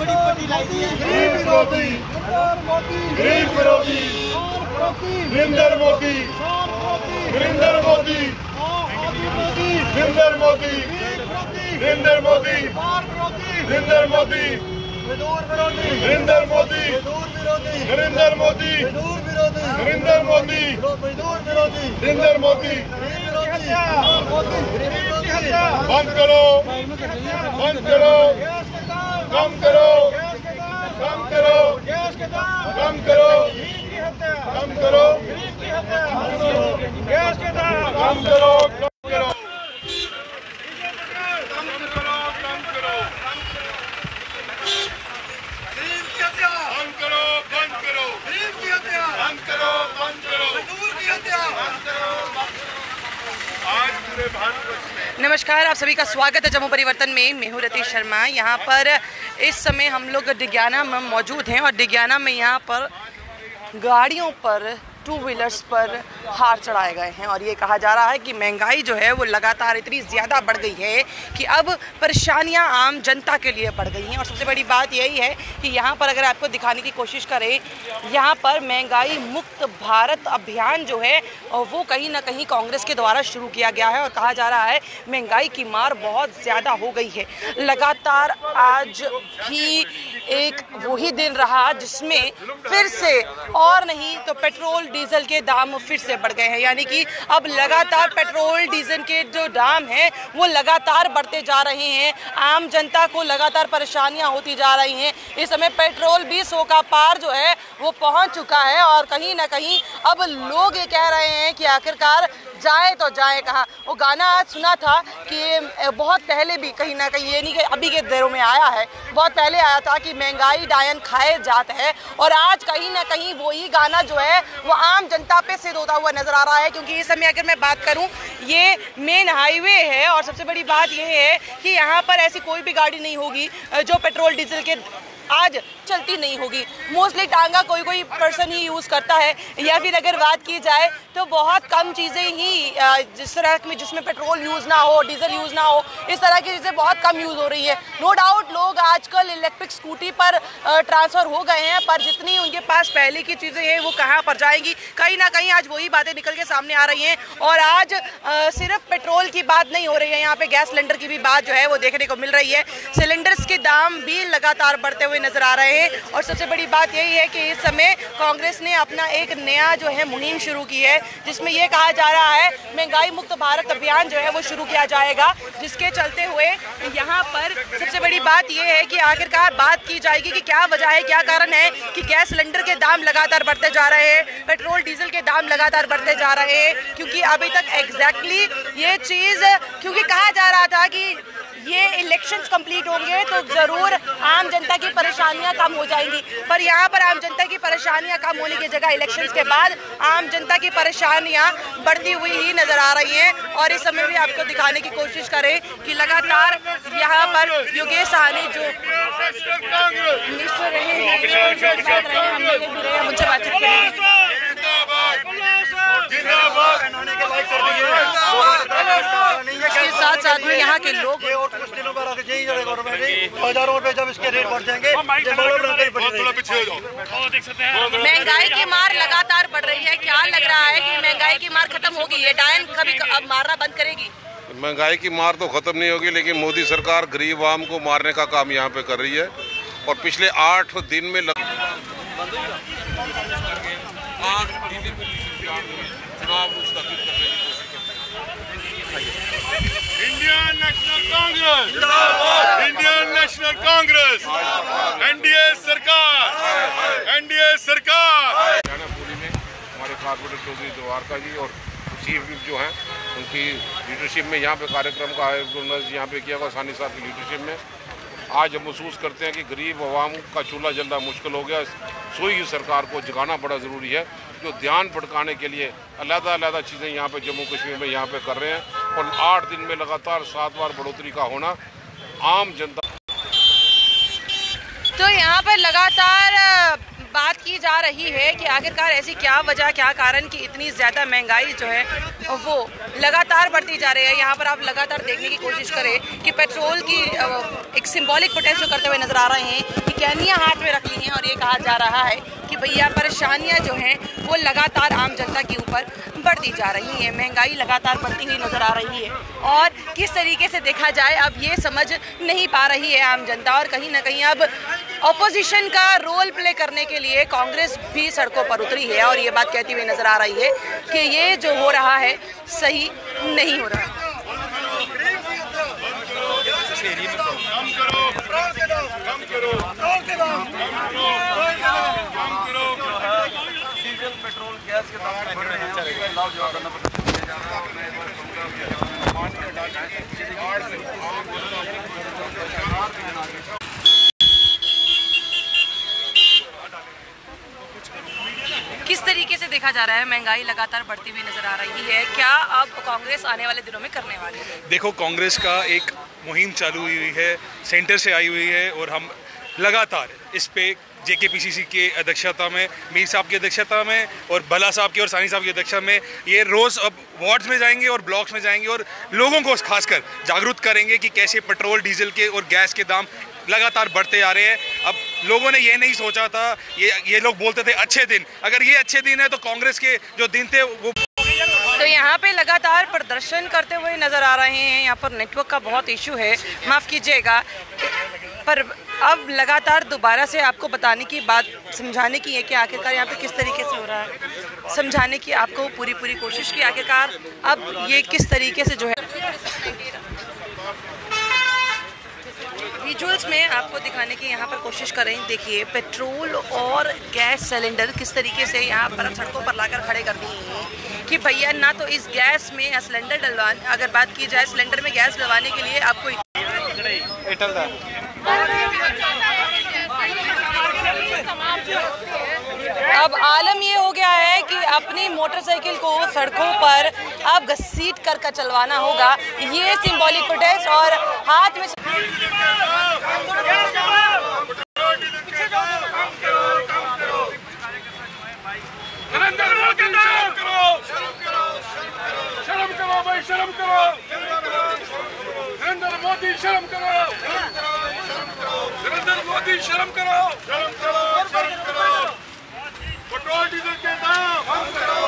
बड़ी पट्टी लाई दी है। गरीब विरोधी, गरीब विरोधी, नरेंद्र मोदी, नरेंद्र मोदी, नरेंद्र मोदी, नरेंद्र मोदी, नरेंद्र मोदी, नरेंद्र मोदी, नरेंद्र मोदी, नरेंद्र मोदी, नरेंद्र मोदी, बंद करो, बंद करो, कम करो, कम करो, कम करो, कम करो, कम करो, नमस्कार, आप सभी का स्वागत है जम्मू परिवर्तन में। मैं हूं रतीश शर्मा। यहाँ पर इस समय हम लोग डिग्याना में मौजूद हैं और डिग्याना में यहाँ पर गाड़ियों पर, टू व्हीलर्स पर हार चढ़ाए गए हैं और ये कहा जा रहा है कि महंगाई जो है वो लगातार इतनी ज़्यादा बढ़ गई है कि अब परेशानियां आम जनता के लिए बढ़ गई हैं। और सबसे बड़ी बात यही है कि यहाँ पर अगर आपको दिखाने की कोशिश करें, यहाँ पर महंगाई मुक्त भारत अभियान जो है वो कहीं ना कहीं कांग्रेस के द्वारा शुरू किया गया है और कहा जा रहा है महंगाई की मार बहुत ज़्यादा हो गई है। लगातार आज भी एक वही दिन रहा जिसमें फिर से और नहीं तो पेट्रोल डीजल के दाम फिर से बढ़ गए हैं। यानी कि अब लगातार पेट्रोल डीजल के जो दाम हैं वो लगातार बढ़ते जा रहे हैं। आम जनता को लगातार परेशानियां होती जा रही हैं। इस समय पेट्रोल 20 का पार जो है वो पहुंच चुका है और कहीं ना कहीं अब लोग ये कह रहे हैं कि आखिरकार जाए तो जाए कहाँ। वो गाना आज सुना था कि बहुत पहले भी कहीं ना कहीं, ये नहीं कि अभी के दिनों में आया है, बहुत पहले आया था कि महंगाई डायन खाए जात है और आज कहीं ना कहीं वही गाना जो है वो आम जनता पे सिद्ध होता हुआ नजर आ रहा है। क्योंकि इस समय अगर मैं बात करूं, ये मेन हाईवे है और सबसे बड़ी बात यह है कि यहाँ पर ऐसी कोई भी गाड़ी नहीं होगी जो पेट्रोल डीजल के आज चलती नहीं होगी। मोस्टली टांगा कोई पर्सन ही यूज़ करता है या फिर अगर बात की जाए तो बहुत कम चीज़ें ही जिस तरह में जिसमें पेट्रोल यूज़ ना हो, डीजल यूज़ ना हो, इस तरह की चीज़ें बहुत कम यूज़ हो रही है। नो डाउट लोग आजकल इलेक्ट्रिक स्कूटी पर ट्रांसफ़र हो गए हैं, पर जितनी उनके पास पहले की चीज़ें हैं वो कहाँ पर जाएंगी। कहीं ना कहीं आज वही बातें निकल के सामने आ रही हैं और आज सिर्फ पेट्रोल की बात नहीं हो रही है, यहाँ पे गैस सिलेंडर की भी बात जो है वो देखने को मिल रही है। सिलेंडर्स के दाम भी लगातार बढ़ते हुए नजर आ रहे हैं और सबसे बड़ी बात यही है कि इस समय कांग्रेस ने अपना एक नया जो है मुहिम शुरू की है जिसमें यह कहा जा रहा है महंगाई मुक्त भारत अभियान जो है वो शुरू किया जाएगा, जिसके चलते हुए यहाँ पर सबसे बड़ी बात यह है कि आखिरकार बात की जाएगी कि क्या वजह है, क्या कारण है कि गैस सिलेंडर के दाम लगातार बढ़ते जा रहे हैं, पेट्रोल डीजल के दाम लगातार बढ़ते जा रहे हैं। क्योंकि अभी तक एग्जैक्टली ये चीज़, क्योंकि कहा जा रहा था कि ये इलेक्शंस कंप्लीट होंगे तो ज़रूर आम जनता की परेशानियां कम हो जाएंगी, पर यहाँ पर आम जनता की परेशानियां कम होने की जगह इलेक्शंस के बाद आम जनता की परेशानियां बढ़ती हुई ही नज़र आ रही हैं। और इस समय भी आपको दिखाने की कोशिश करें कि लगातार यहाँ पर योगेश सहनी जो मिनिस्टर रहे हैं उनसे बातचीत करेंगे। इसके साथ साथ में यहाँ के लोग कुछ दिनों बाद हज़ारों रुपए जब इसके रेट बढ़ जाएंगे, महंगाई की मार लगातार बढ़ रही है। क्या लग रहा है कि महंगाई की मार खत्म होगी, ये डायन कभी अब मारना बंद करेगी? महंगाई की मार तो खत्म नहीं होगी, लेकिन मोदी सरकार गरीब आम को मारने का काम यहाँ पे कर रही है और पिछले 8 दिन में चुनाव मुस्तकिल करने की कोशिश करते हैं। इंडियन नेशनल कांग्रेस जिंदाबाद, इंडियन नेशनल कांग्रेस, एनडीए सरकार, एनडीए सरकार। हरियाणा पूरी में हमारे कारपोरेटर चौधरी द्वारका जी और चीफ विप जो हैं उनकी लीडरशिप में यहाँ पे कार्यक्रम का आयोजन यहाँ पे किया गया। सानी साहब की लीडरशिप में आज हम महसूस करते हैं कि गरीब आवाम का चूल्हा जलना मुश्किल हो गया। सोई सरकार को जगाना बड़ा ज़रूरी है, जो ध्यान भटकाने के लिए अलग-अलग चीज़ें यहाँ पे जम्मू कश्मीर में यहाँ पे कर रहे हैं और 8 दिन में लगातार 7 बार बढ़ोतरी का होना आम जनता। तो यहाँ पर लगातार बात की जा रही है कि आखिरकार ऐसी क्या वजह, क्या कारण कि इतनी ज़्यादा महंगाई जो है वो लगातार बढ़ती जा रही है। यहाँ पर आप लगातार देखने की कोशिश करें कि पेट्रोल की एक सिंबॉलिक प्रोटेस्ट जो करते हुए नजर आ रहे हैं कि कैनियाँ हाथ में रखी हैं और ये कहा जा रहा है कि भैया परेशानियाँ जो हैं वो लगातार आम जनता के ऊपर बढ़ती जा रही हैं, महंगाई लगातार बढ़ती हुई नज़र आ रही है और किस तरीके से देखा जाए अब ये समझ नहीं पा रही है आम जनता। और कहीं ना कहीं अब ऑपोजिशन का रोल प्ले करने के लिए कांग्रेस भी सड़कों पर उतरी है और ये बात कहती हुई नज़र आ रही है कि ये जो हो रहा है सही नहीं हो रहा। पेट्रोल गैस के दाम बढ़ रहे हैं, उसके खिलाफ जवाब देना पड़ता है। किस तरीके से देखा जा रहा है महंगाई लगातार बढ़ती हुई नजर आ रही है, क्या अब कांग्रेस आने वाले दिनों में करने वाली है? देखो, कांग्रेस का एक मुहिम चालू हुई है, सेंटर से आई हुई है और हम लगातार इस पे जेकेपीसीसी के अध्यक्षता में, मीर साहब की अध्यक्षता में और भला साहब की और सानी साहब की अध्यक्षता में ये रोज़ अब वार्ड्स में जाएंगे और ब्लॉक्स में जाएंगे और लोगों को खासकर जागरूक करेंगे कि कैसे पेट्रोल, डीजल के और गैस के दाम लगातार बढ़ते आ रहे हैं। अब लोगों ने ये नहीं सोचा था, ये लोग बोलते थे अच्छे दिन, अगर ये अच्छे दिन है तो कांग्रेस के जो दिन थे वो। तो यहाँ पे लगातार प्रदर्शन करते हुए नज़र आ रहे हैं। यहाँ पर नेटवर्क का बहुत इशू है, माफ़ कीजिएगा, पर अब लगातार दोबारा से आपको बताने की बात, समझाने की है कि आखिरकार यहाँ पे किस तरीके से हो रहा है, समझाने की आपको पूरी कोशिश की आखिरकार अब ये किस तरीके से जो है विजुअल्स में आपको दिखाने की यहाँ पर कोशिश करें। देखिए पेट्रोल और गैस सिलेंडर किस तरीके से यहाँ पर सड़कों पर लाकर खड़े कर दिए हैं कि भैया ना तो इस गैस में या सिलेंडर डलवाने, अगर बात की जाए सिलेंडर में गैस डलवाने के लिए आपको अब आलम ये हो गया है कि अपनी मोटरसाइकिल को सड़कों पर अब घसीट कर चलवाना होगा। ये सिंबॉलिक प्रोटेस्ट और हाथ में शर्म करो, नरेंद्र मोदी शर्म करो, नरेंद्र मोदी शर्म करो, पेट्रोल डीजल के दाम कम करो,